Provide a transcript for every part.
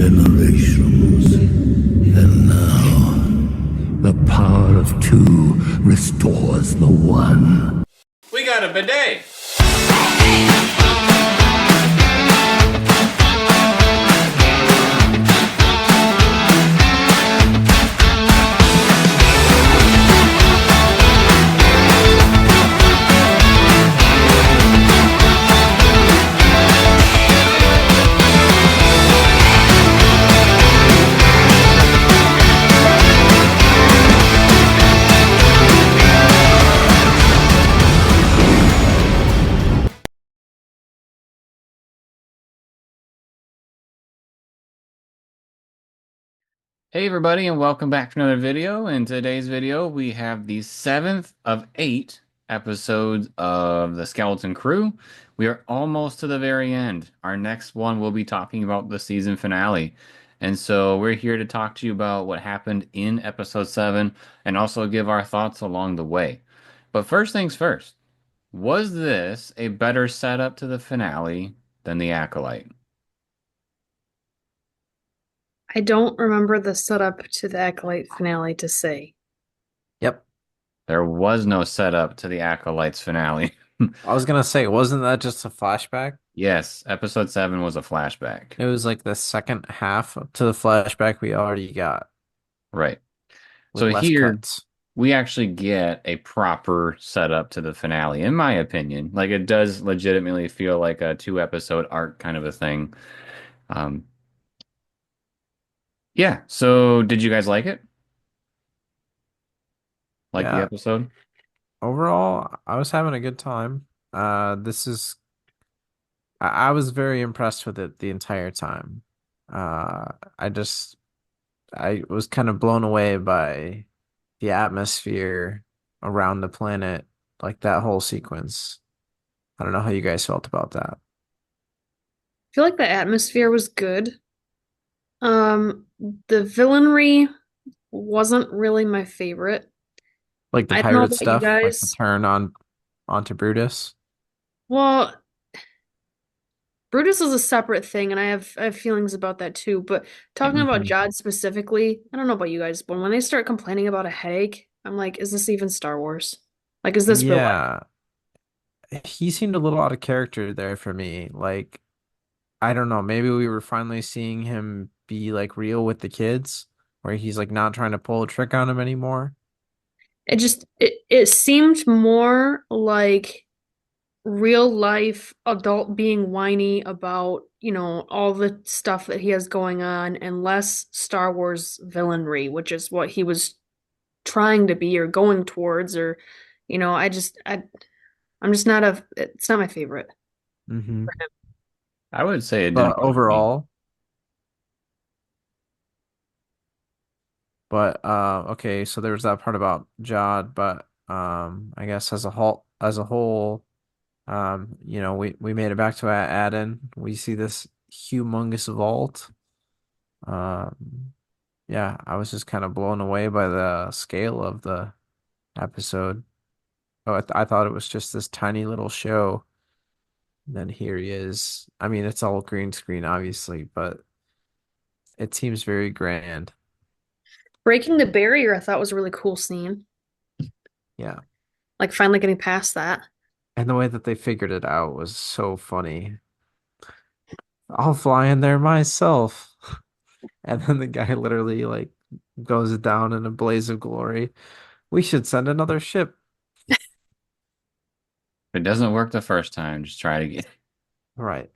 generations. And now, the power of two restores the one. We got a bidet. Hey everybody, and welcome back to another video. In today's video, we have the seventh of 8 episodes of The Skeleton Crew. We are almost to the very end. Our next one will be talking about the season finale. And so we're here to talk to you about what happened in episode 7 and also give our thoughts along the way. But first things first, was this a better setup to the finale than The Acolyte? I don't remember the setup to the Acolyte finale to say. Yep. There was no setup to the Acolyte's finale. I was gonna say, wasn't that just a flashback? Yes, episode 7 was a flashback. It was like the second half to the flashback we already got Right. with So less here cuts. we actually get a proper setup to the finale, in my opinion. Like it does legitimately feel like a 2 episode arc kind of a thing. Um, yeah. So did you guys like it? Like the Yeah. episode? Overall, I was having a good time. This is I was very impressed with it the entire time. I just I was kind of blown away by the atmosphere around the planet, like that whole sequence. I don't know how you guys felt about that. I feel like the atmosphere was good. Um, the villainry wasn't really my favorite. Like the I don't know pirate about you stuff, like the guys. turn on onto Brutus. Well, Brutus is a separate thing, and I have feelings about that too. But talking about Mhm. Jod specifically, I don't know about you guys, but when they start complaining about a headache, I'm like, is this even Star Wars? Like, is this real life? Yeah, he seemed a little out of character there for me. Like, I don't know, maybe we were finally seeing him be like real with the kids, where he's like not trying to pull a trick on him anymore. It seemed more like real life adult being whiny about, all the stuff that he has going on and less Star Wars villainry, which is what he was trying to be or going towards or I'm just not it's not my favorite Hmm. for him. I would say it But didn't bother me. overall, okay, so there was that part about Jod, but I guess as a whole, we made it back to Aden. We see this humongous vault. Um, yeah, I was just kind of blown away by the scale of the episode. Oh, I thought it was just this tiny little show. And then here he is. I mean, it's all green screen, obviously, but it seems very grand. Breaking the barrier I thought was a really cool scene. Yeah. Like finally getting past that. And the way that they figured it out was so funny. I'll fly in there myself. And then the guy literally like goes down in a blaze of glory. We should send another ship. If it doesn't work the first time, just try it again. Right.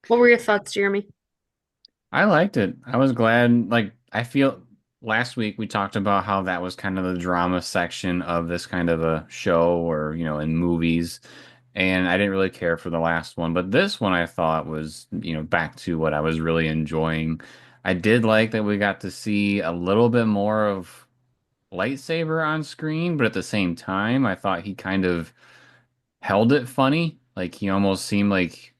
What were your thoughts, Jeremy? I liked it. I was glad. Like, I feel last week we talked about how that was kind of the drama section of this kind of a show or, in movies. And I didn't really care for the last one. But this one I thought was, back to what I was really enjoying. I did like that we got to see a little bit more of lightsaber on screen, but at the same time, I thought he kind of held it funny. Like, he almost seemed like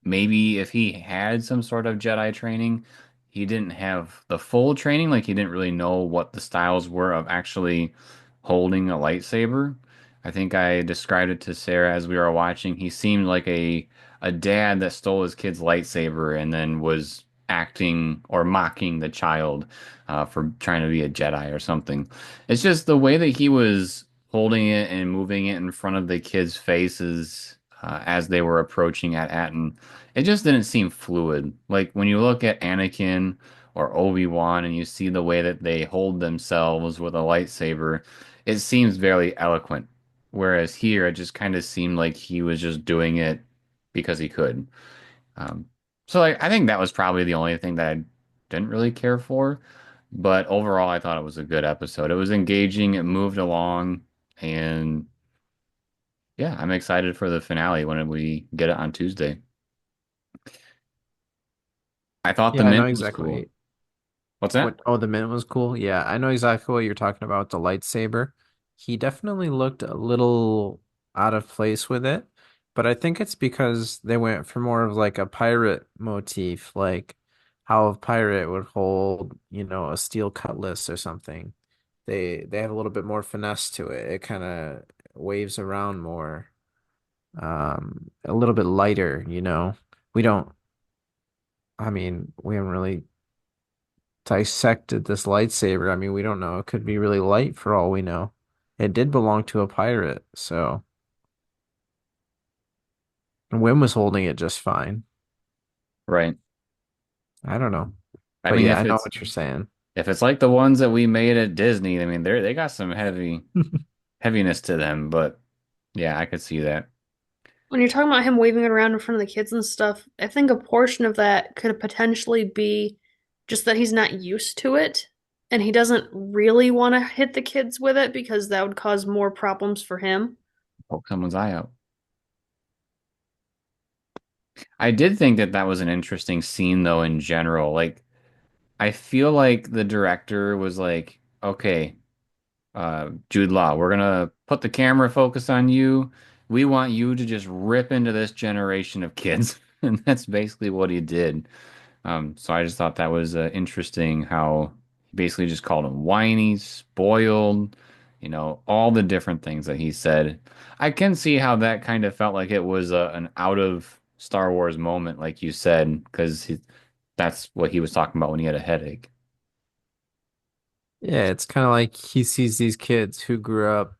maybe if he had some sort of Jedi training, he didn't have the full training. Like he didn't really know what the styles were of actually holding a lightsaber. I think I described it to Sarah as we were watching. He seemed like a dad that stole his kid's lightsaber and then was acting or mocking the child for trying to be a Jedi or something. It's just the way that he was holding it and moving it in front of the kids' faces as they were approaching at Atten. It just didn't seem fluid. Like when you look at Anakin or Obi-Wan and you see the way that they hold themselves with a lightsaber, it seems very eloquent. Whereas here, it just kind of seemed like he was just doing it because he could. Um, so like I think that was probably the only thing that I didn't really care for. But overall, I thought it was a good episode. It was engaging, it moved along, and yeah, I'm excited for the finale when we get it on Tuesday. I thought the Yeah, I know mint was cool. exactly What's that? what. Oh, the mint was cool. Yeah, I know exactly what you're talking about. The lightsaber. He definitely looked a little out of place with it, but I think it's because they went for more of like a pirate motif, like how a pirate would hold, a steel cutlass or something. They have a little bit more finesse to it. It kind of waves around more, a little bit lighter. We don't, I mean, we haven't really dissected this lightsaber. I mean, we don't know. It could be really light for all we know. It did belong to a pirate, so and Wim was holding it just fine. Right. I don't know. I But mean, yeah, I know what you're saying. if it's like the ones that we made at Disney, I mean, they got some heaviness to them, but yeah, I could see that. When you're talking about him waving it around in front of the kids and stuff, I think a portion of that could potentially be just that he's not used to it and he doesn't really want to hit the kids with it because that would cause more problems for him. Poke someone's eye out. I did think that that was an interesting scene, though, in general. Like, I feel like the director was like, okay, Jude Law, we're gonna put the camera focus on you. We want you to just rip into this generation of kids. And that's basically what he did. So I just thought that was interesting how he basically just called him whiny, spoiled, all the different things that he said. I can see how that kind of felt like it was an out of Star Wars moment, like you said, because that's what he was talking about when he had a headache. Yeah, it's kind of like he sees these kids who grew up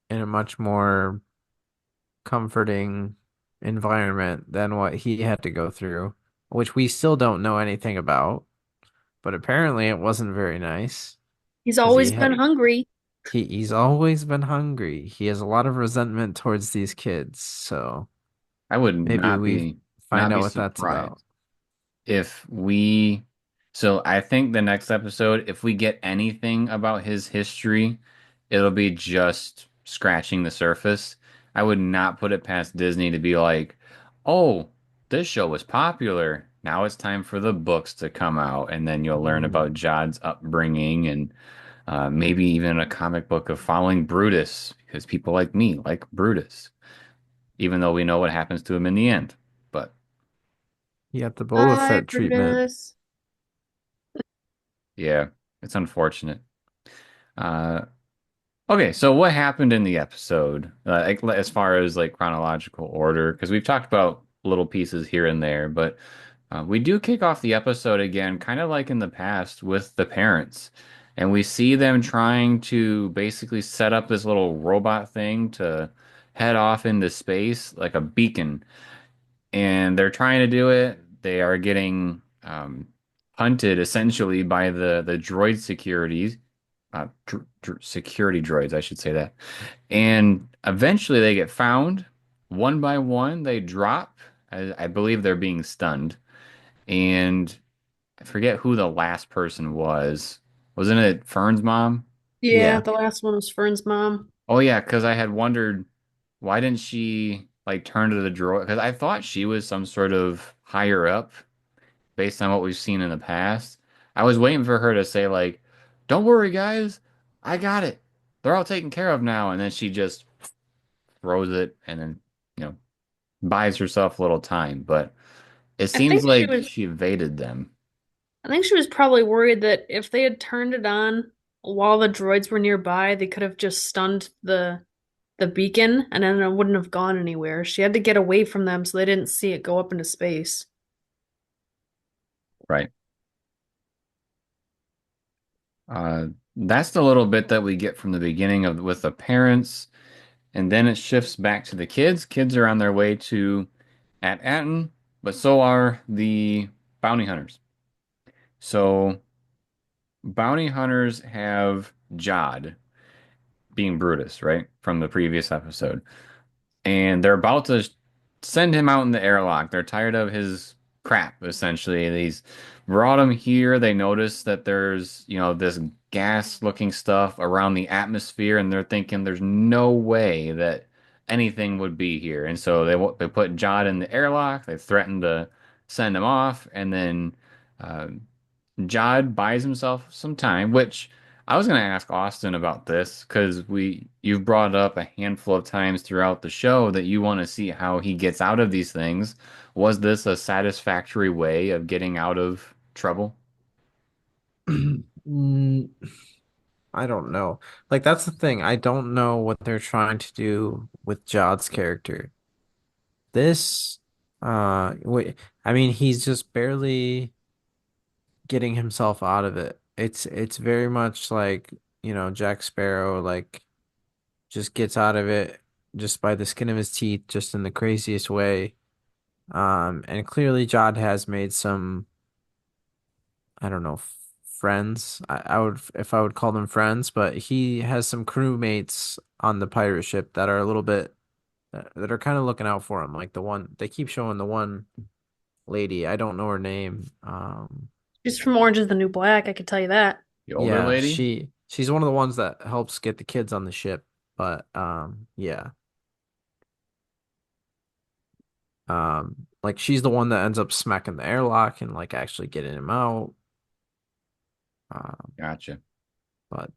in a much more comforting environment than what he had to go through, which we still don't know anything about. But apparently it wasn't very nice He's because always been hungry. he's always been hungry. He has a lot of resentment towards these kids. So I would maybe not we be find not out be what that's about. surprised if we so I think the next episode, if we get anything about his history, it'll be just scratching the surface. I would not put it past Disney to be like, oh, this show was popular. Now it's time for the books to come out, and then you'll learn about Mm. Jod's upbringing and maybe even a comic book of following Brutus, because people like me like Brutus, even though we know what happens to him in the end. But He got the Boba Hi, Fett treatment. Brutus. yeah, it's unfortunate. Uh, Okay, so what happened in the episode, as far as like chronological order? Because we've talked about little pieces here and there, but we do kick off the episode again, kind of like in the past with the parents, and we see them trying to basically set up this little robot thing to head off into space like a beacon, and they're trying to do it. They are getting hunted essentially by the droid securities, security droids, I should say that. And eventually they get found one by one. They drop. I believe they're being stunned. And I forget who the last person was. Wasn't it Fern's mom? Yeah, Yeah. the last one was Fern's mom. Oh yeah, because I had wondered why didn't she like turn to the droid? Because I thought she was some sort of higher up based on what we've seen in the past. I was waiting for her to say like, "Don't worry, guys, I got it. They're all taken care of now." And then she just throws it and then, you know, buys herself a little time. But it I seems think she like was she evaded them. I think she was probably worried that if they had turned it on while the droids were nearby, they could have just stunned the beacon and then it wouldn't have gone anywhere. She had to get away from them so they didn't see it go up into space. Right. Uh, that's the little bit that we get from the beginning of with the parents, and then it shifts back to the kids. Kids are on their way to Atten, but so are the bounty hunters. So bounty hunters have Jod being Brutus, right, from the previous episode. And they're about to send him out in the airlock. They're tired of his crap, essentially. He's brought him here. They notice that there's, this gas-looking stuff around the atmosphere, and they're thinking there's no way that anything would be here. And so they put Jod in the airlock. They threaten to send him off, and then uh, Jod buys himself some time, which I was going to ask Austin about this because you've brought up a handful of times throughout the show that you want to see how he gets out of these things. Was this a satisfactory way of getting out of trouble? Mm, I don't know. Like that's the thing. I don't know what they're trying to do with Jod's character. This, wait, I mean, he's just barely getting himself out of it. It's very much like, Jack Sparrow, like just gets out of it just by the skin of his teeth, just in the craziest way. And clearly Jod has made some, I don't know, friends. I would, if I would call them friends, but he has some crewmates on the pirate ship that are a little bit that are kind of looking out for him. Like the one they keep showing the one lady. I don't know her name. She's from Orange is the New Black, I can tell you that. The older Yeah, lady? she's one of the ones that helps get the kids on the ship. But yeah. Like she's the one that ends up smacking the airlock and like actually getting him out. Um, Gotcha. but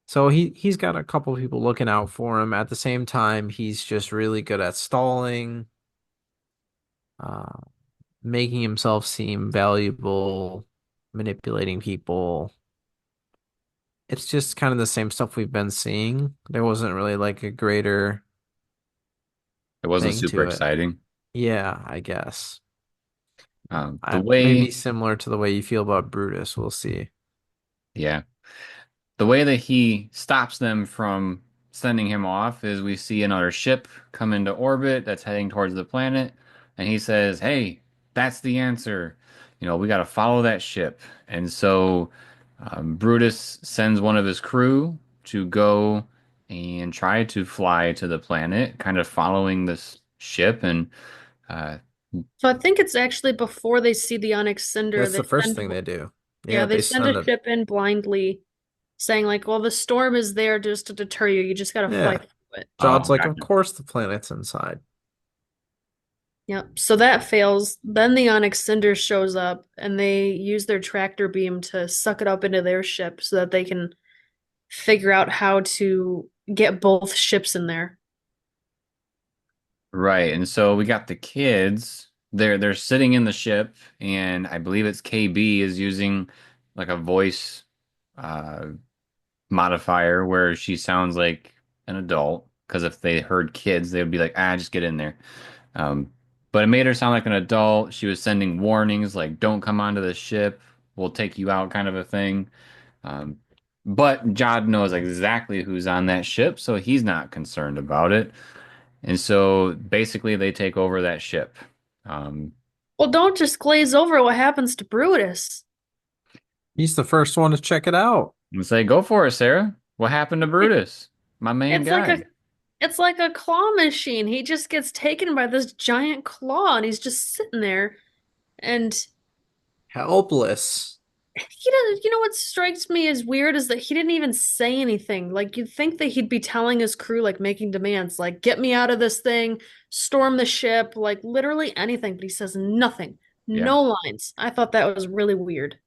so he's got a couple people looking out for him. At the same time, he's just really good at stalling, uh, making himself seem valuable, manipulating people. It's just kind of the same stuff we've been seeing. There wasn't really like a greater It wasn't thing super to it. exciting. Yeah, I guess. The Maybe way, similar to the way you feel about Brutus. We'll see. yeah. The way that he stops them from sending him off is we see another ship come into orbit that's heading towards the planet, and he says, "Hey, that's the answer. We got to follow that ship." And so Brutus sends one of his crew to go and try to fly to the planet, kind of following this ship. And uh, So I think it's actually before they see the Onyx Cinder, That's they the first send thing they do. yeah, Yeah, they they send send a a ship in blindly saying like, well, the storm is there just to deter you. You just gotta fly yeah. through it. oh, Jod's like, of gotcha. course the planet's inside. Yep. So that fails. Then the Onyx Cinder shows up and they use their tractor beam to suck it up into their ship so that they can figure out how to get both ships in there. Right. And so we got the kids. They're sitting in the ship, and I believe it's KB is using like a voice uh modifier where she sounds like an adult. Because if they heard kids, they would be like, just get in there. Um, but it made her sound like an adult. She was sending warnings like, don't come onto the ship, we'll take you out, kind of a thing. Um, but Jod knows exactly who's on that ship, so he's not concerned about it. And so basically, they take over that ship. Um, Well, don't just glaze over what happens to Brutus. He's the first one to check it out. and say, go for it, Sarah. What happened to It, Brutus, my main it's like guy? a claw machine. He just gets taken by this giant claw and he's just sitting there and Helpless. he doesn't, what strikes me as weird is that he didn't even say anything. Like you'd think that he'd be telling his crew, like making demands, like get me out of this thing, storm the ship, like literally anything, but he says nothing. Yeah. No lines. I thought that was really weird.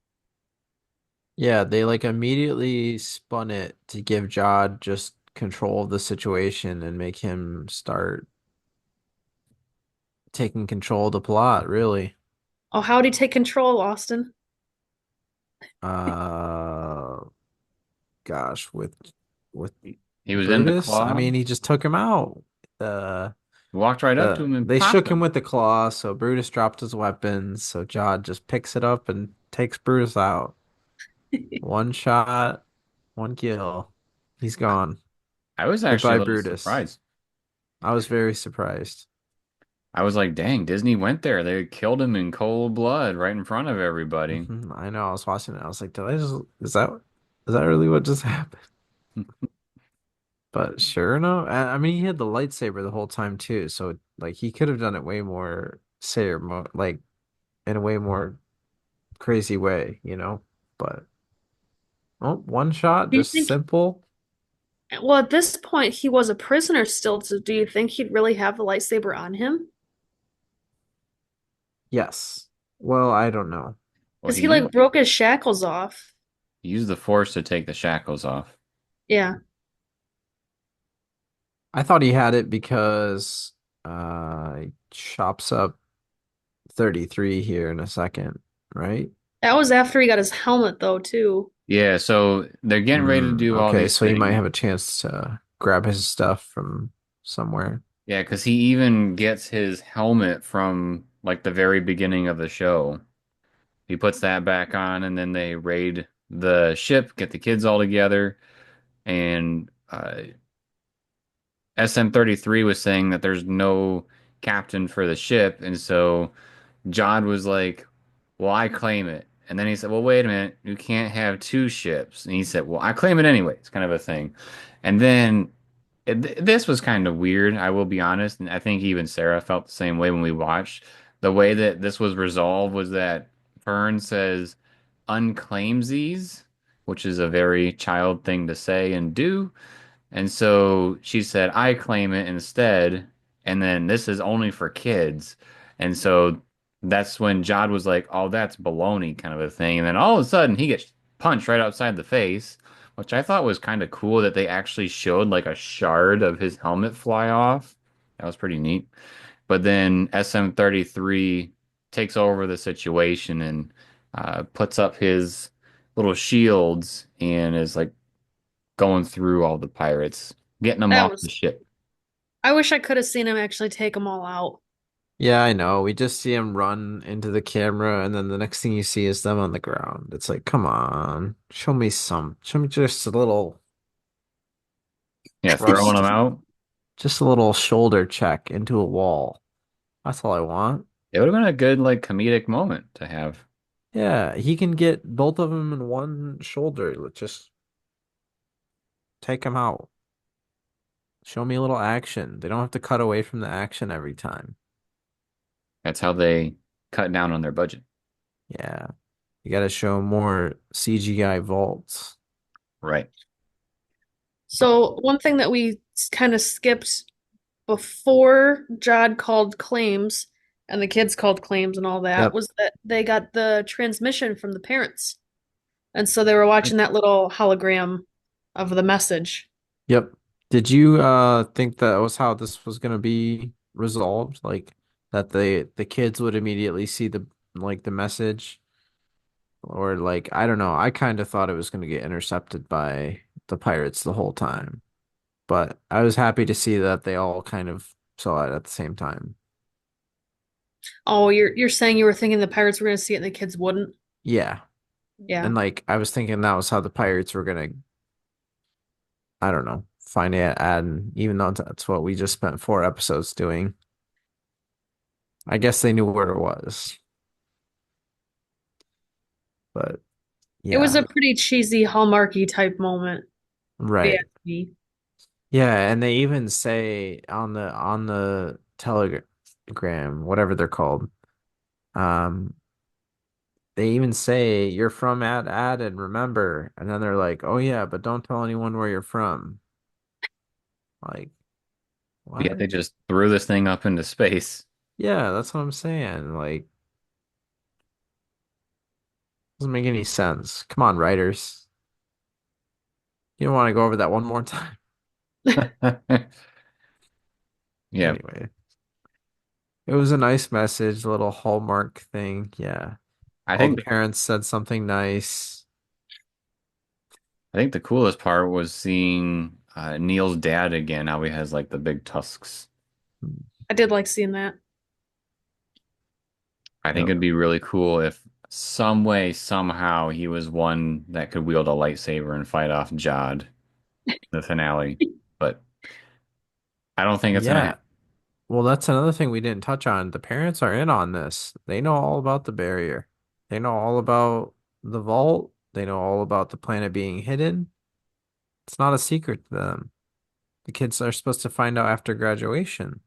Yeah, they like immediately spun it to give Jod just control of the situation and make him start taking control of the plot, really. Oh, how'd he take control, Austin? Uh, gosh, with He was in the Brutus, I claw. mean, he just took him out. Uh, Walked right up to him and They popped shook him him. with the claw, so Brutus dropped his weapons, so Jod just picks it up and takes Brutus out. One shot, one kill. He's gone. I was actually Goodbye, a little Brutus. surprised. I was very surprised. I was like, dang, Disney went there. They killed him in cold blood right in front of everybody. I know. I was watching it. I was like, did I just, is that really what just happened? But sure enough, I mean, he had the lightsaber the whole time too, so like he could have done it way more like in a way more crazy way, you know? But oh, one shot, Do you just think, simple. well, at this point, he was a prisoner still, so do you think he'd really have the lightsaber on him? Yes. Well, I don't know. Well, Because he like broke his shackles off. he used the Force to take the shackles off. Yeah. I thought he had it because he chops up 33 here in a second, right? That was after he got his helmet, though, too. Yeah, so they're getting ready to do all Okay, these so he might things. have a chance to grab his stuff from somewhere. Yeah, because he even gets his helmet from like the very beginning of the show. He puts that back on, and then they raid the ship, get the kids all together, and SM-33 was saying that there's no captain for the ship, and so John was like, "Well, I claim it." And then he said, "Well, wait a minute, you can't have two ships." And he said, "Well, I claim it anyway." It's kind of a thing. And then this was kind of weird, I will be honest, and I think even Sarah felt the same way when we watched. The way that this was resolved was that Fern says unclaimsies, which is a very child thing to say and do. And so she said, I claim it instead. And then this is only for kids. And so that's when Jod was like, oh, that's baloney kind of a thing. And then all of a sudden he gets punched right outside the face, which I thought was kind of cool that they actually showed like a shard of his helmet fly off. That was pretty neat. But then SM-33 takes over the situation and puts up his little shields and is like going through all the pirates, getting them That off the was. ship. I wish I could have seen him actually take them all out. Yeah, I know. We just see him run into the camera, and then the next thing you see is them on the ground. It's like, come on, show me just a little Yeah, throwing them thrust, out. just a little shoulder check into a wall. That's all I want. It would have been a good like comedic moment to have. Yeah, he can get both of them in one shoulder. Let's just take him out. Show me a little action. They don't have to cut away from the action every time. That's how they cut down on their budget. Yeah, you got to show more CGI vaults. Right. So one thing that we kind of skipped before Jod called claims and the kids called claims and all that Yep. was that they got the transmission from the parents. And so they were watching that little hologram of the message. Yep. Did you think that was how this was gonna be resolved? Like that the kids would immediately see the message or like I don't know. I kind of thought it was gonna get intercepted by the pirates the whole time. But I was happy to see that they all kind of saw it at the same time. Oh, you're saying you were thinking the pirates were going to see it and the kids wouldn't? Yeah. Yeah. And like I was thinking that was how the pirates were gonna, I don't know, find it and even though that's what we just spent 4 episodes doing. I guess they knew where it was. But It was yeah. a pretty cheesy Hallmarky type moment, if you Right. ask me. Yeah, and they even say on the telegram, whatever they're called, um, they even say you're from Ad, remember? And then they're like, "Oh yeah, but don't tell anyone where you're from." Like, Yeah, what? they just threw this thing up into space. Yeah, that's what I'm saying. Like, doesn't make any sense. Come on, writers. You don't want to go over that one more time. Yeah, Anyway, it was a nice message, a little hallmark thing. Yeah. I All the think parents said something nice. I think the coolest part was seeing Neil's dad again. How he has like the big tusks. I did like seeing that. I think Yep. it'd be really cool if some way, somehow, he was one that could wield a lightsaber and fight off Jod in the finale. But I don't think it's gonna Yeah. happen. Well, that's another thing we didn't touch on. The parents are in on this. They know all about the barrier. They know all about the vault. They know all about the planet being hidden. It's not a secret to them. The kids are supposed to find out after graduation.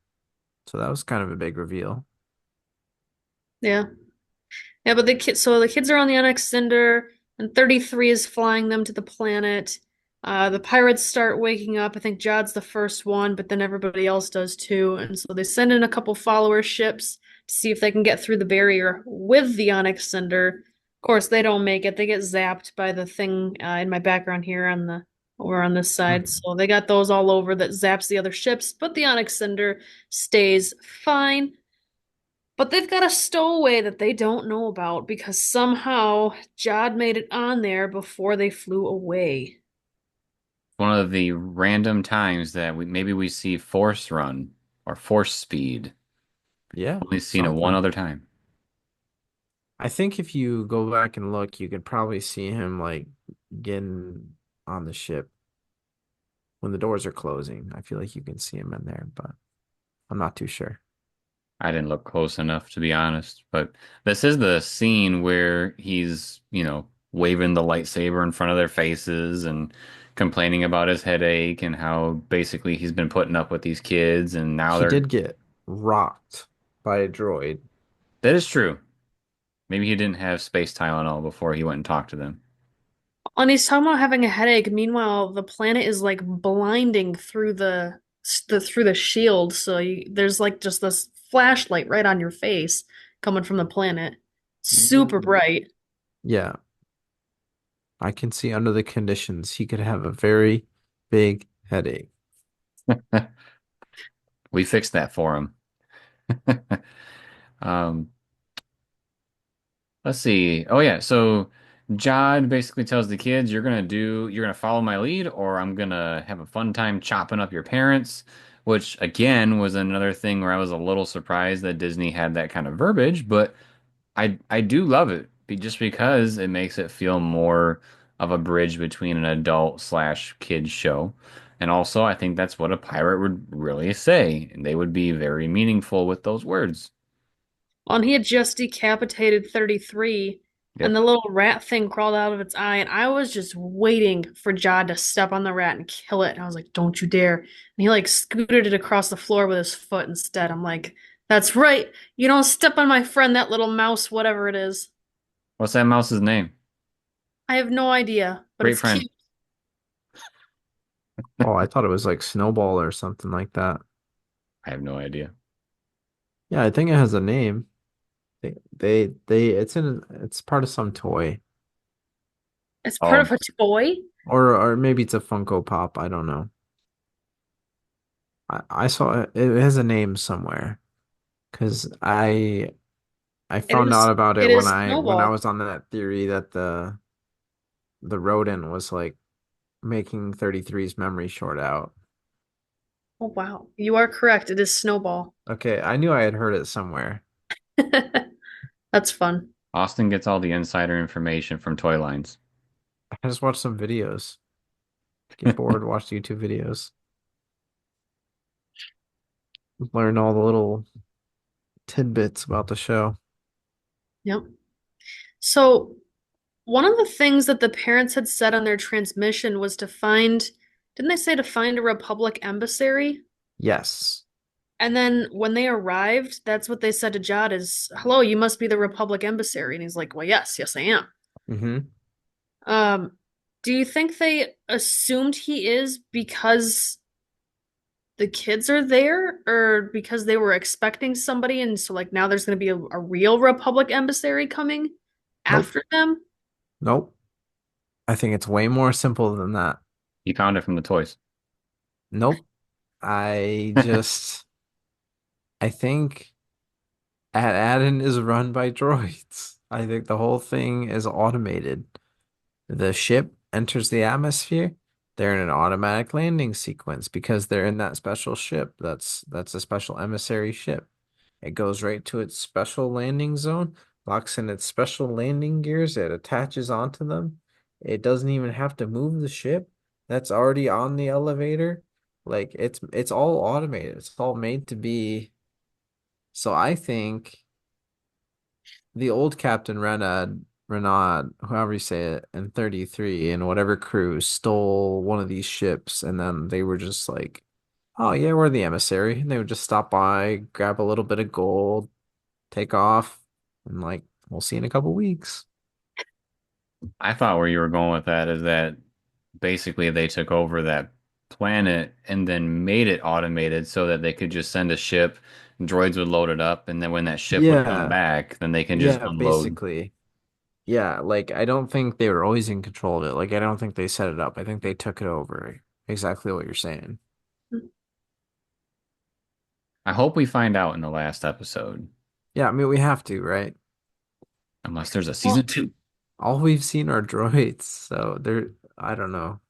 So that was kind of a big reveal. Yeah. Yeah, but the kids are on the Onyx Cinder, and 33 is flying them to the planet. The pirates start waking up. I think Jod's the first one, but then everybody else does too. And so they send in a couple follower ships to see if they can get through the barrier with the Onyx Cinder. Of course, they don't make it. They get zapped by the thing in my background here on the over on this side. Mhm. So they got those all over that zaps the other ships, but the Onyx Cinder stays fine. But they've got a stowaway that they don't know about because somehow Jod made it on there before they flew away. One of the random times that we see Force Run or Force Speed. Yeah, Only seen it one something. other time. I think if you go back and look, you could probably see him like getting on the ship when the doors are closing. I feel like you can see him in there, but I'm not too sure. I didn't look close enough to be honest, but this is the scene where he's, waving the lightsaber in front of their faces and complaining about his headache and how basically he's been putting up with these kids and now He they're did get rocked by a droid. that is true. Maybe he didn't have space Tylenol before he went and talked to them. And he's talking about having a headache. Meanwhile, the planet is like blinding through the shield, so there's like just this flashlight right on your face coming from the planet. Super bright. Yeah, I can see under the conditions he could have a very big headache. We fixed that for him. Um, let's see. Oh yeah, so Jod basically tells the kids, you're gonna follow my lead, or I'm gonna have a fun time chopping up your parents," which again was another thing where I was a little surprised that Disney had that kind of verbiage, but I do love it just because it makes it feel more of a bridge between an adult slash kid show. And also, I think that's what a pirate would really say, and they would be very meaningful with those words. And he had just decapitated 33, and Yep. the little rat thing crawled out of its eye, and I was just waiting for Jod to step on the rat and kill it. And I was like, don't you dare. And he like scooted it across the floor with his foot instead. I'm like, that's right. You don't step on my friend, that little mouse, whatever it is. What's that mouse's name? I have no idea, but Great it's friend. cute. Oh, I thought it was like Snowball or something like that. I have no idea. Yeah, I think it has a name. It's part of some toy. It's part Oh, of a toy. Or maybe it's a Funko Pop. I don't know. I saw it, it has a name somewhere because I It found out is about it it when is I Snowball. was on that theory that the rodent was like making 33's memory short out. Oh wow. You are correct. It is Snowball. Okay, I knew I had heard it somewhere. That's fun. Austin gets all the insider information from toy lines. I just watched some videos. Get bored, watch YouTube videos. Learn all the little tidbits about the show. Yep. So one of the things that the parents had said on their transmission was to find, didn't they say to find a Republic emissary? Yes. And then when they arrived, that's what they said to Jod is, "Hello, you must be the Republic emissary." And he's like, "Well, yes, yes, I am." Mm-hmm. Um, do you think they assumed he is because the kids are there, or because they were expecting somebody, and so like now there's going to be a real Republic emissary coming Nope. after them? Nope. I think it's way more simple than that. He found it from the toys. Nope. I just I think Adden is run by droids. I think the whole thing is automated. The ship enters the atmosphere, they're in an automatic landing sequence because they're in that special ship. That's a special emissary ship. It goes right to its special landing zone, locks in its special landing gears, it attaches onto them. It doesn't even have to move the ship. That's already on the elevator. Like it's all automated. It's all made to be. So I think the old Captain Renaud, however you say it, in 33 and whatever crew stole one of these ships and then they were just like, oh yeah, we're the emissary. And they would just stop by, grab a little bit of gold, take off, and like, we'll see in a couple weeks. I thought where you were going with that is that basically they took over that planet and then made it automated so that they could just send a ship, droids would load it up, and then when that ship would come Yeah, back, then they can just yeah, unload. basically. Yeah, like I don't think they were always in control of it. Like I don't think they set it up. I think they took it over. Exactly what you're saying. I hope we find out in the last episode, Yeah, I mean we have to, right? unless there's a Well, season two. All we've seen are droids, so they're I don't know.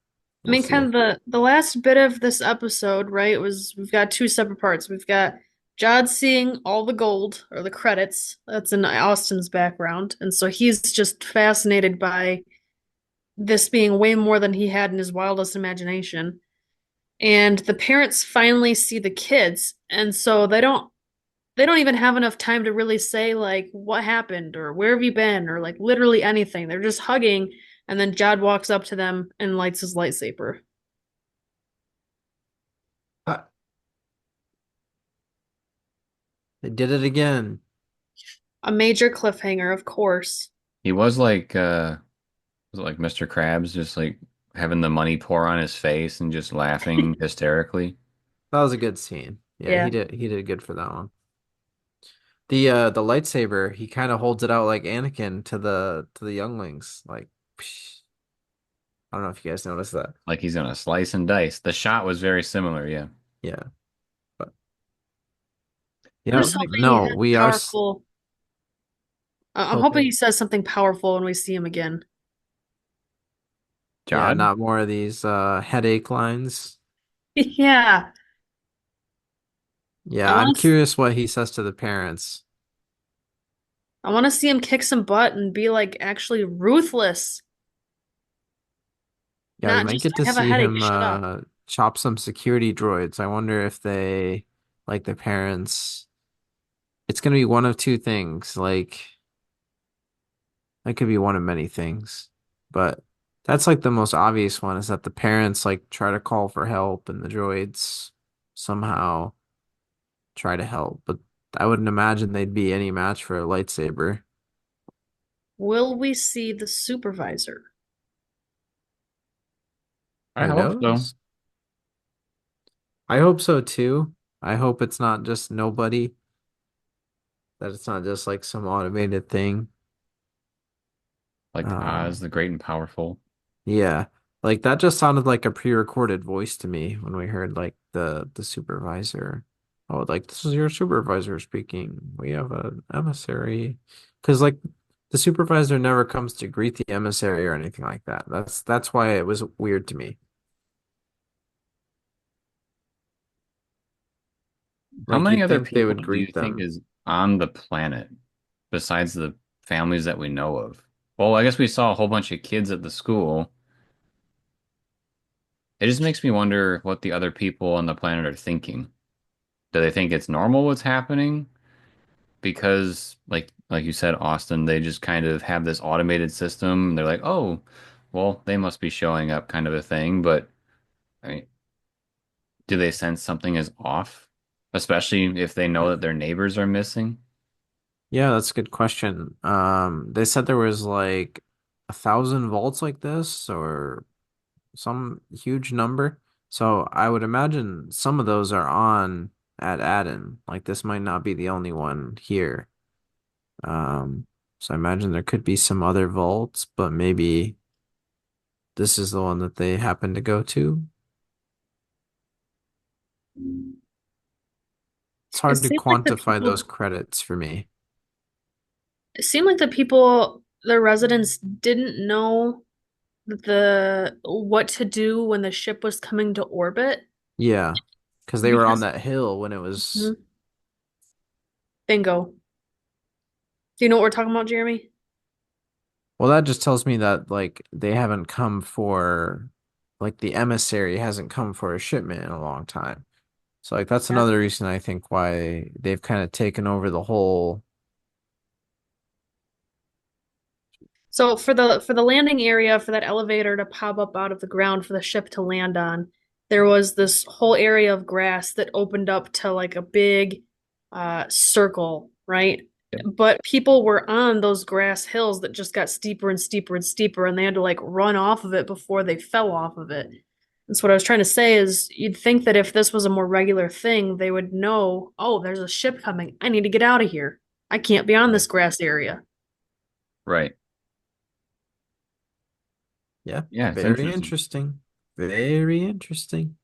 I We'll mean, kind see. of the last bit of this episode, right, was we've got two separate parts. We've got Jod seeing all the gold or the credits that's in Austin's background, and so he's just fascinated by this being way more than he had in his wildest imagination. And the parents finally see the kids, and so they don't even have enough time to really say like what happened or where have you been or like literally anything. They're just hugging, and then Jod walks up to them and lights his lightsaber. Uh, they did it again. A major cliffhanger, of course. He was it like Mr. Krabs, just like having the money pour on his face and just laughing hysterically. That was a good scene. Yeah, Yeah. he did good for that one. The lightsaber, he kind of holds it out like Anakin to the younglings. Like, psh, I don't know if you guys noticed that. Like he's gonna slice and dice. The shot was very similar, yeah. Yeah, but I'm just hoping he no, has we are powerful. I'm hoping he hoping. says something powerful when we see him again. Yeah, Jod? not more of these headache lines. Yeah. I Yeah, I'm want to curious what he says to the parents. I want to see him kick some butt and be like actually ruthless, Yeah, we not might just get to I have a see headache, him shut up. chop some security droids. I wonder if they like the parents. It's gonna be one of two things. Like it could be one of many things, but that's like the most obvious one is that the parents like try to call for help and the droids somehow try to help. But I wouldn't imagine they'd be any match for a lightsaber. Will we see the supervisor? I Who hope so. knows? I hope so too. I hope it's not just nobody, that it's not just like some automated thing. Like Oz, Um, the great and powerful. yeah. Like that just sounded like a pre-recorded voice to me when we heard like the supervisor. Oh, like this is your supervisor speaking. We have an emissary. Because like the supervisor never comes to greet the emissary or anything like that. That's why it was weird to me. How Like many you'd other think they people would do you greet think them. is on the planet besides the families that we know of? Well, I guess we saw a whole bunch of kids at the school. It just makes me wonder what the other people on the planet are thinking. Do they think it's normal what's happening? Because like you said, Austin, they just kind of have this automated system. And they're like, oh, well, they must be showing up kind of a thing. But I mean, do they sense something is off? Especially if they know that their neighbors are missing? Yeah, that's a good question. They said there was like 1,000 vaults like this or some huge number. So I would imagine some of those are on at Aden. Like this might not be the only one here. Um, so I imagine there could be some other vaults, but maybe this is the one that they happen to go to. It's It hard to seemed like the quantify those people credits for me. it seemed like the people, the residents didn't know the what to do when the ship was coming to orbit Yeah, because they were on because that hill when it was. Mhm. Bingo. Do you know what we're talking about, Jeremy? Well, that just tells me that like they haven't come for, like the emissary hasn't come for a shipment in a long time. So like that's Yeah. another reason I think why they've kind of taken over the whole. So for the landing area for that elevator to pop up out of the ground for the ship to land on, there was this whole area of grass that opened up to like a big circle, right? But people were on those grass hills that just got steeper and steeper and steeper, and they had to like run off of it before they fell off of it. That's what I was trying to say is you'd think that if this was a more regular thing, they would know, oh, there's a ship coming. I need to get out of here. I can't be on this grass area. Right. Yeah, Yeah, it's very interesting. interesting. Very interesting.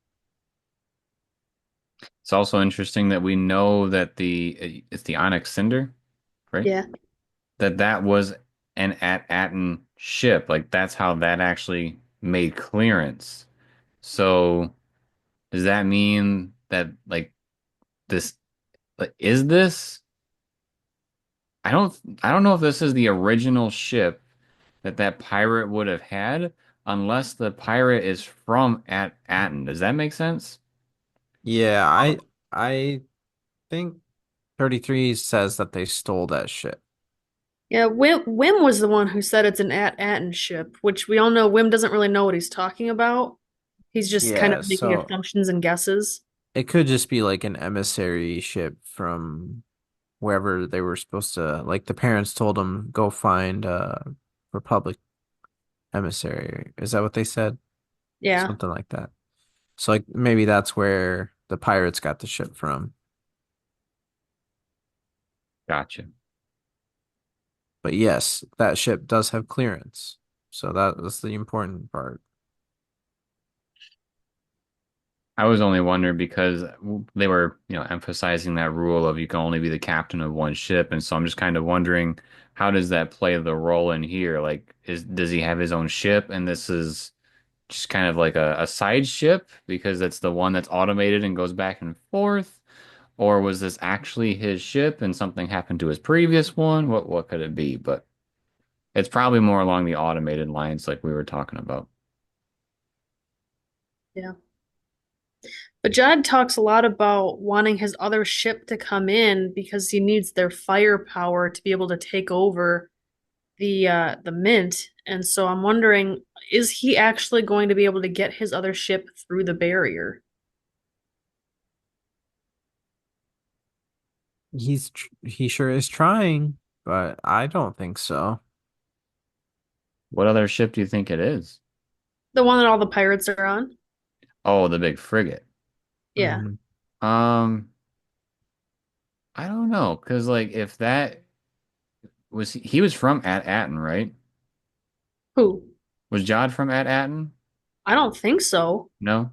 It's also interesting that we know that it's the Onyx Cinder, right? Yeah. That was an Aten ship. Like that's how that actually made clearance. So does that mean that like this like is this I don't know if this is the original ship that pirate would have had unless the pirate is from at Aten. Does that make sense? Yeah, I think 33 says that they stole that ship. Yeah, Wim was the one who said it's an Aten ship, which we all know Wim doesn't really know what he's talking about. He's just kind of Yeah, making so assumptions and guesses. it could just be like an emissary ship from wherever they were supposed to, like the parents told them go find a Republic emissary. Is that what they said? Yeah. Something like that. So like maybe that's where the pirates got the ship from. Gotcha. But yes, that ship does have clearance. So that's the important part. I was only wondering because they were, emphasizing that rule of you can only be the captain of one ship, and so I'm just kind of wondering how does that play the role in here? Like, does he have his own ship, and this is just kind of like a side ship because that's the one that's automated and goes back and forth, or was this actually his ship and something happened to his previous one? What could it be? But it's probably more along the automated lines like we were talking about. Yeah. But Jad talks a lot about wanting his other ship to come in because he needs their firepower to be able to take over the mint. And so I'm wondering, is he actually going to be able to get his other ship through the barrier? He sure is trying, but I don't think so. What other ship do you think it is? The one that all the pirates are on? Oh, the big frigate. Yeah. Mhm. Um, I don't know, because like if that was he was from At Atten, right? Who? Was Jod from At Atten? I don't think so. No?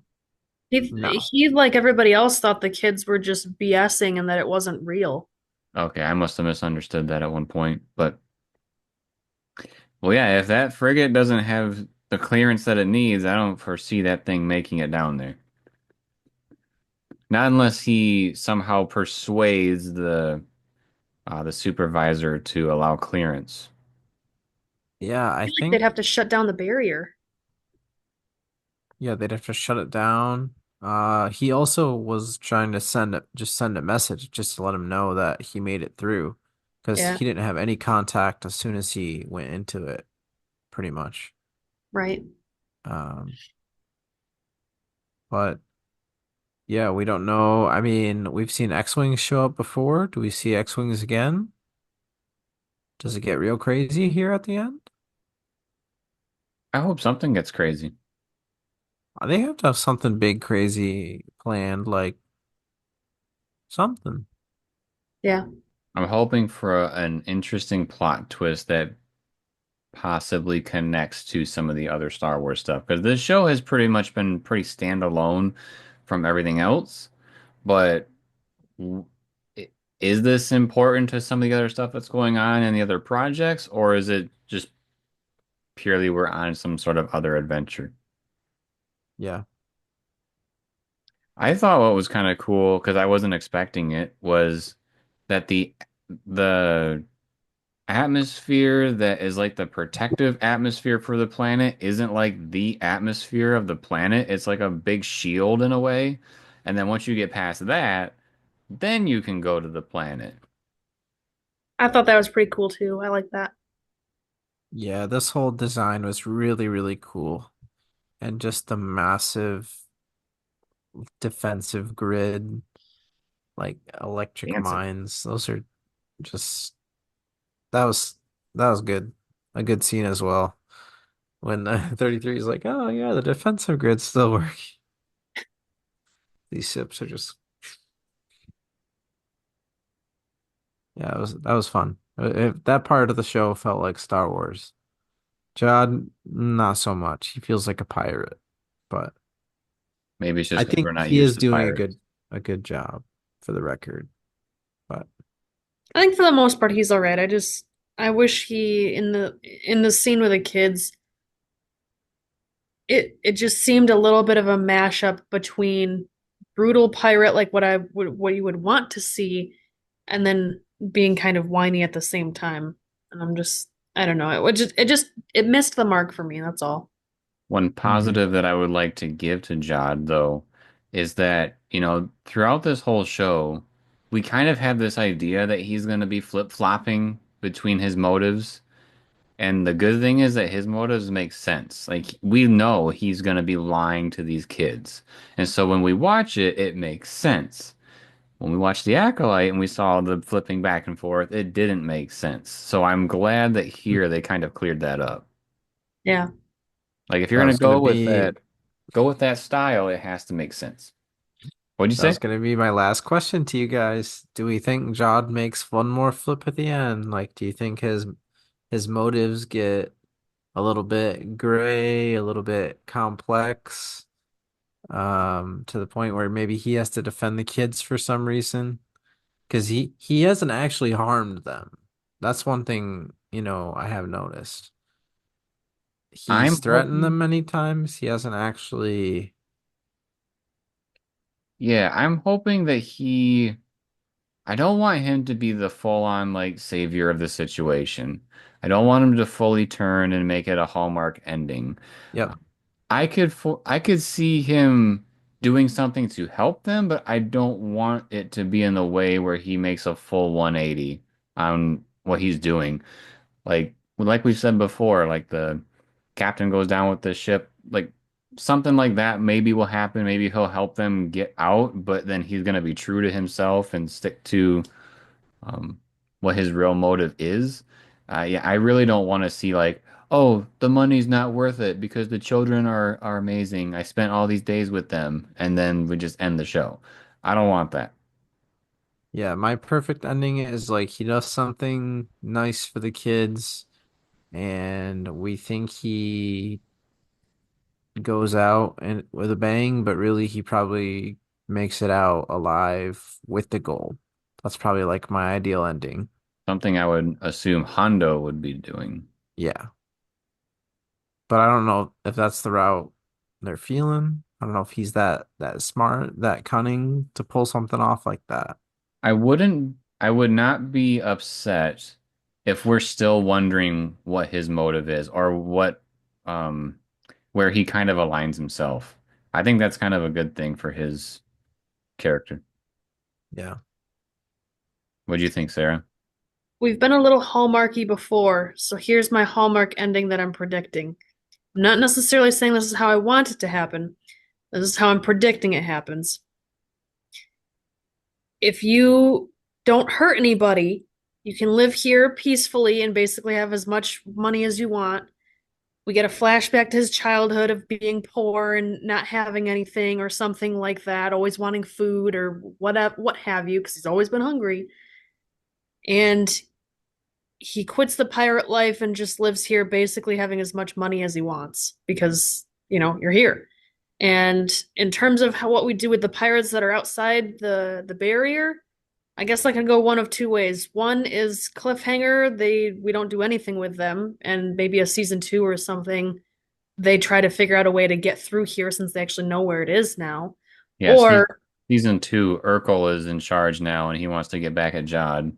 He No. he like everybody else thought the kids were just BSing and that it wasn't real. Okay, I must have misunderstood that at one point. But well, yeah, if that frigate doesn't have the clearance that it needs, I don't foresee that thing making it down there. Not unless he somehow persuades the supervisor to allow clearance. Yeah, I I feel like they'd think have to shut down the barrier. yeah, they'd have to shut it down. He also was trying to send a message just to let him know that he made it through because Yeah, he didn't have any contact as soon as he went into it, pretty much. right. Um, but yeah, we don't know. I mean, we've seen X-Wings show up before. Do we see X-Wings again? Does it get real crazy here at the end? I hope something gets crazy. They have to have something big, crazy planned, like something. Yeah. I'm hoping for an interesting plot twist that possibly connects to some of the other Star Wars stuff because this show has pretty much been pretty standalone from everything else. But w- is this important to some of the other stuff that's going on in the other projects, or is it just purely were on some sort of other adventure. Yeah. I thought what was kind of cool because I wasn't expecting it was that the atmosphere that is like the protective atmosphere for the planet isn't like the atmosphere of the planet. It's like a big shield in a way. And then once you get past that, then you can go to the planet. I thought that was pretty cool too. I like that. Yeah, this whole design was really, really cool. And just the massive defensive grid, like electric Dancing. mines, those are just that was that was good. A good scene as well. When 33 is like, oh yeah, the defensive grid's still working. These ships are just yeah, that was fun. That part of the show felt like Star Wars. Jod, not so much. He feels like a pirate, but Maybe it's I just because we're think not he used is to doing pirates. a good job for the record. But I think for the most part he's all right. I wish he in the scene with the kids, it just seemed a little bit of a mashup between brutal pirate like what you would want to see and then being kind of whiny at the same time. And I don't know. It missed the mark for me, that's all. One mhm. positive that I would like to give to Jod, though, is that, throughout this whole show, we kind of have this idea that he's going to be flip-flopping between his motives. And the good thing is that his motives make sense. Like, we know he's going to be lying to these kids. And so when we watch it, it makes sense. When we watched The Acolyte and we saw the flipping back and forth, it didn't make sense. So I'm glad that here they kind of cleared that up. Yeah. Like, if you're That going to was gonna be go with that style, it has to make sense. What'd you that say? was gonna be my last question to you guys. Do we think Jod makes one more flip at the end? Like, do you think his motives get a little bit gray, a little bit complex, to the point where maybe he has to defend the kids for some reason? Because he hasn't actually harmed them. That's one thing, I have noticed. He's I'm threatened them hoping, many times. He hasn't actually, yeah, I'm hoping that I don't want him to be the full-on like savior of the situation. I don't want him to fully turn and make it a Hallmark ending. yep, I could see him doing something to help them, but I don't want it to be in the way where he makes a full 180 on what he's doing. Like we said before, like the captain goes down with the ship, like something like that maybe will happen. Maybe he'll help them get out, but then he's gonna be true to himself and stick to um, what his real motive is. Yeah, I really don't want to see like, oh, the money's not worth it because the children are amazing. I spent all these days with them, and then we just end the show. I don't want that. yeah. My perfect ending is like he does something nice for the kids, and we think he goes out and with a bang, but really he probably makes it out alive with the gold. That's probably like my ideal ending. Something I would assume Hondo would be doing. Yeah. But I don't know if that's the route they're feeling. I don't know if he's that smart, that cunning to pull something off like that. I would not be upset if we're still wondering what his motive is or um, where he kind of aligns himself. I think that's kind of a good thing for his character. Yeah. What do you think, Sarah? We've been a little Hallmarky before, so here's my Hallmark ending that I'm predicting. I'm not necessarily saying this is how I want it to happen. This is how I'm predicting it happens. If you don't hurt anybody, you can live here peacefully and basically have as much money as you want. We get a flashback to his childhood of being poor and not having anything or something like that, always wanting food or what have you, because he's always been hungry. And he quits the pirate life and just lives here basically having as much money as he wants because, you're here. And in terms of what we do with the pirates that are outside the barrier, I guess I could go one of two ways. One is cliffhanger, we don't do anything with them, and maybe a season two or something. They try to figure out a way to get through here since they actually know where it is now. Yeah, Or season two, Urkel is in charge now, and he wants to get back at Jod.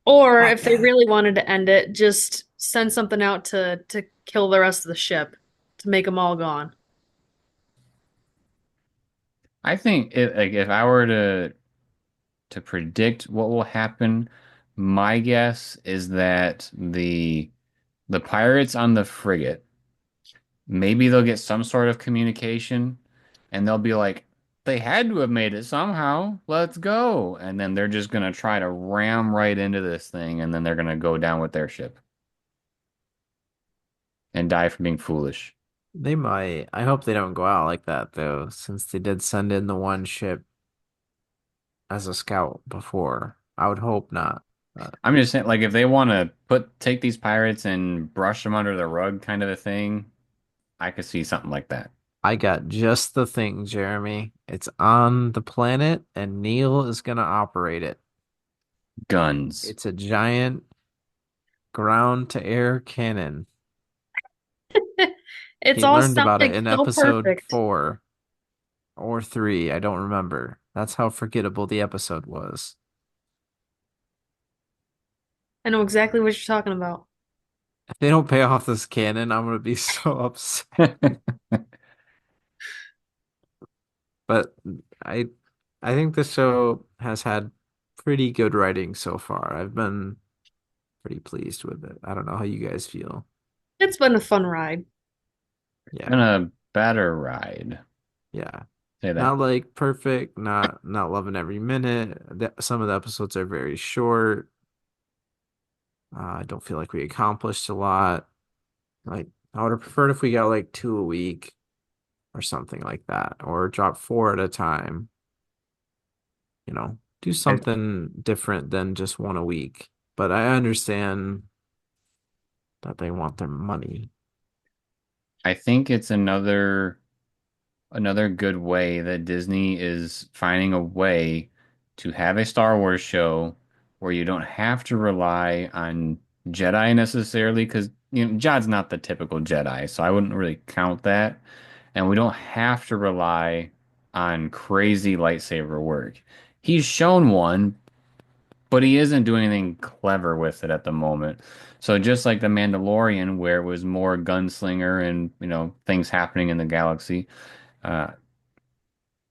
or if they Batman. really wanted to end it, just send something out to kill the rest of the ship, to make them all gone. I think if I were to predict what will happen, my guess is that the pirates on the frigate, maybe they'll get some sort of communication, and they'll be like, they had to have made it somehow. Let's go. And then they're just gonna try to ram right into this thing, and then they're gonna go down with their ship and die for being foolish. They might. I hope they don't go out like that though, since they did send in the one ship as a scout before. I would hope not. I'm just saying, like, if they want to take these pirates and brush them under the rug, kind of a thing, I could see something like that. I got just the thing, Jeremy. It's on the planet and Neil is gonna operate it. Guns. It's a giant ground to air cannon. It's He all learned about it sounding in so episode perfect. 4 or 3. I don't remember. That's how forgettable the episode was. I know exactly what you're talking about. If they don't pay off this cannon, I'm gonna be so upset. But I I think the show has had pretty good writing so far. I've been pretty pleased with it. I don't know how you guys feel. It's been a fun ride. Been Yeah. a better ride. Yeah. Say that. Not like perfect, not loving every minute. Some of the episodes are very short. I don't feel like we accomplished a lot. Like I would have preferred if we got like 2 a week or something like that, or drop 4 at a time. Do I, something different than just one a week. But I understand that they want their money. I think it's another good way that Disney is finding a way to have a Star Wars show where you don't have to rely on Jedi necessarily, because Jod's not the typical Jedi, so I wouldn't really count that. And we don't have to rely on crazy lightsaber work. He's shown one, but he isn't doing anything clever with it at the moment. So just like The Mandalorian, where it was more gunslinger and things happening in the galaxy, uh,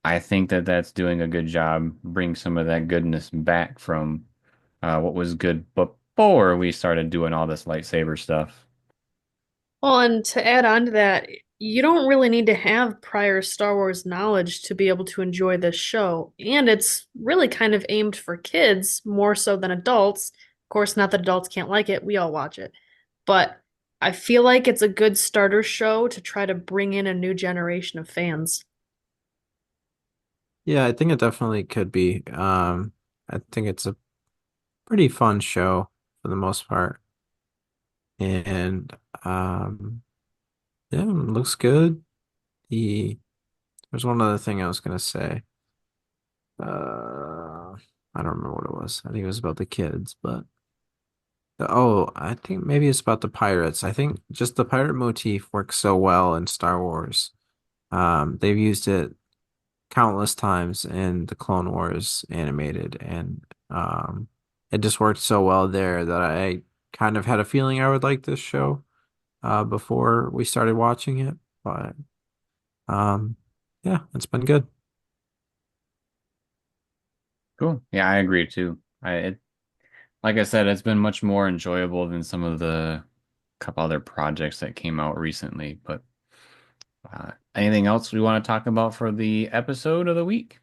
I think that that's doing a good job bring some of that goodness back from what was good before we started doing all this lightsaber stuff. Well, and to add on to that, you don't really need to have prior Star Wars knowledge to be able to enjoy this show. And it's really kind of aimed for kids more so than adults. Of course, not that adults can't like it, we all watch it. But I feel like it's a good starter show to try to bring in a new generation of fans. Yeah, I think it definitely could be. I think it's a pretty fun show for the most part. And yeah, it looks good. The There's one other thing I was gonna say. I don't remember what it was. I think it was about the kids, but I think maybe it's about the pirates. I think just the pirate motif works so well in Star Wars. They've used it countless times in the Clone Wars animated, and it just worked so well there that I kind of had a feeling I would like this show before we started watching it. But um, yeah, it's been good. Cool. Yeah, I agree too. Like I said, it's been much more enjoyable than some of the couple other projects that came out recently. But anything else we want to talk about for the episode of the week?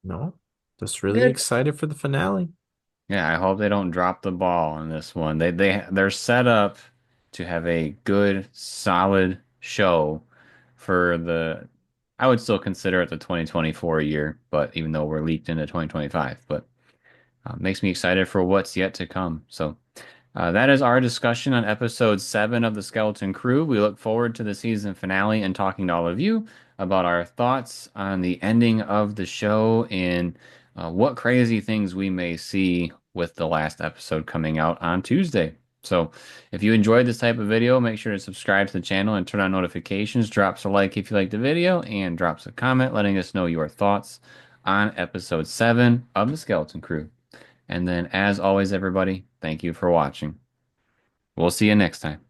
No, just really Good. excited for the finale. Yeah, I hope they don't drop the ball on this one. They're set up to have a good, solid show for the. I would still consider it the 2024 year, but even though we're leaked into 2025, but makes me excited for what's yet to come. So that is our discussion on episode 7 of the Skeleton Crew. We look forward to the season finale and talking to all of you. about our thoughts on the ending of the show and what crazy things we may see with the last episode coming out on Tuesday. So, if you enjoyed this type of video, make sure to subscribe to the channel and turn on notifications. Drops a like if you like the video, and drops a comment letting us know your thoughts on episode 7 of the Skeleton Crew. And then, as always, everybody, thank you for watching. We'll see you next time.